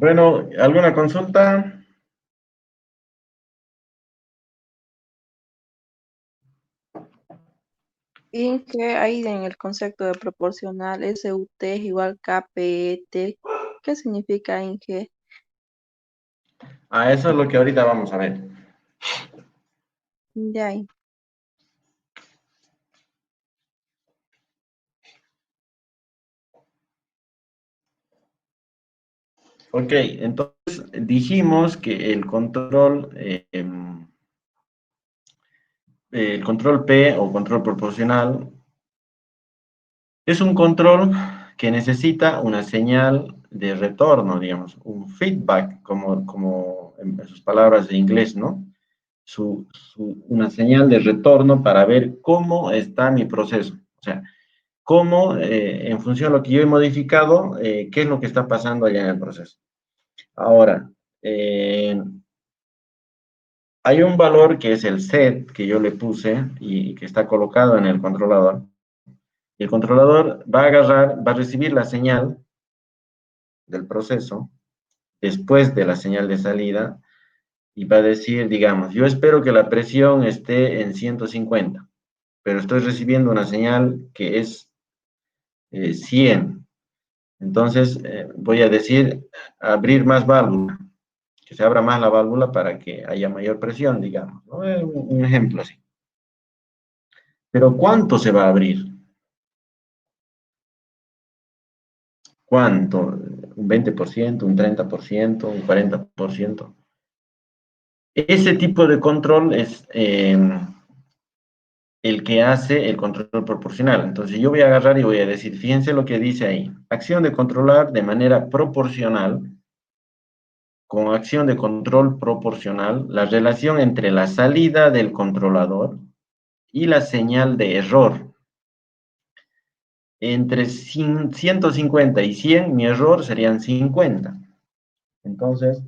Bueno, ¿alguna consulta? Inge, ahí en el concepto de proporcional, SUT es igual KPT. ¿Qué significa Inge? Eso es lo que ahorita vamos a ver. Ya ahí. Ok, entonces dijimos que el control P o control proporcional es un control que necesita una señal de retorno, digamos, un feedback, como en sus palabras de inglés, ¿no? Una señal de retorno para ver cómo está mi proceso. O sea, cómo, en función de lo que yo he modificado, qué es lo que está pasando allá en el proceso. Ahora, hay un valor que es el set que yo le puse y que está colocado en el controlador. El controlador va a agarrar, va a recibir la señal del proceso después de la señal de salida y va a decir, digamos, yo espero que la presión esté en 150, pero estoy recibiendo una señal que es 100. Entonces voy a decir abrir más válvula, que se abra más la válvula para que haya mayor presión, digamos, ¿no? Un ejemplo así. Pero ¿cuánto se va a abrir? ¿Cuánto? ¿Un 20%, un 30%, un 40%? Ese tipo de control es el que hace el control proporcional. Entonces yo voy a agarrar y voy a decir, fíjense lo que dice ahí. Acción de controlar de manera proporcional, con acción de control proporcional, la relación entre la salida del controlador y la señal de error. Entre 150 y 100, mi error serían 50. Entonces,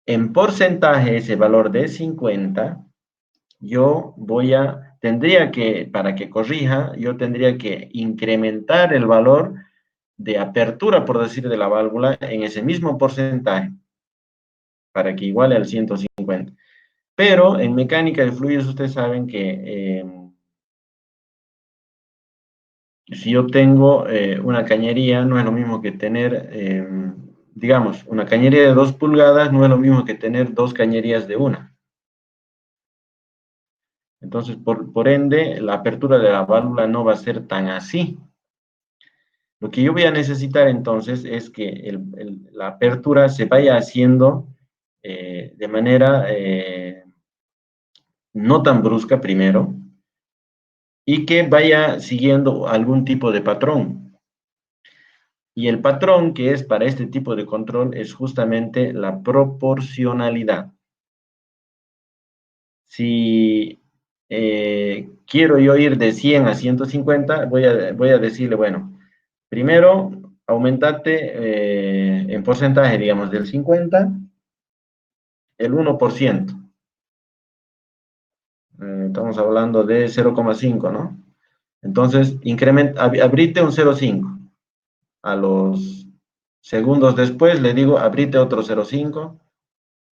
en porcentaje, ese valor de 50, yo tendría que, para que corrija, yo tendría que incrementar el valor de apertura, por decir, de la válvula en ese mismo porcentaje, para que iguale al 150. Pero en mecánica de fluidos, ustedes saben que si yo tengo una cañería, no es lo mismo que tener, digamos, una cañería de 2 pulgadas, no es lo mismo que tener 2 cañerías de 1. Entonces, por ende, la apertura de la válvula no va a ser tan así. Lo que yo voy a necesitar entonces es que la apertura se vaya haciendo de manera no tan brusca primero y que vaya siguiendo algún tipo de patrón. Y el patrón que es para este tipo de control es justamente la proporcionalidad. Si quiero yo ir de 100 a 150, voy a decirle, bueno, primero aumentate en porcentaje, digamos, del 50, el 1%. Estamos hablando de 0,5, ¿no? Entonces, abrite un 0,5. A los segundos después le digo, abrite otro 0,5.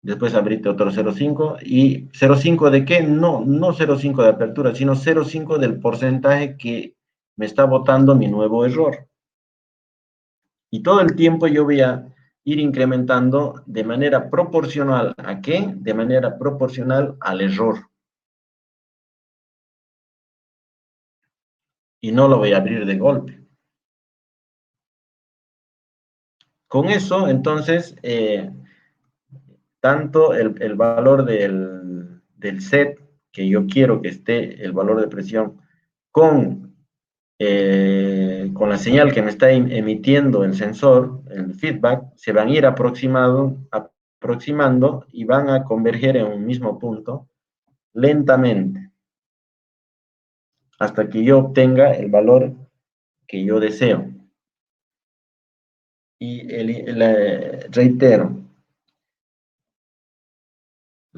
Después abrite otro 0,5. ¿Y 0,5 de qué? No, no 0,5 de apertura, sino 0,5 del porcentaje que me está botando mi nuevo error. Y todo el tiempo yo voy a ir incrementando de manera proporcional. ¿A qué? De manera proporcional al error. Y no lo voy a abrir de golpe. Con eso, entonces, tanto el valor del set que yo quiero que esté, el valor de presión, con la señal que me está emitiendo el sensor, el feedback, se van a ir aproximando y van a converger en un mismo punto lentamente hasta que yo obtenga el valor que yo deseo. Y reitero,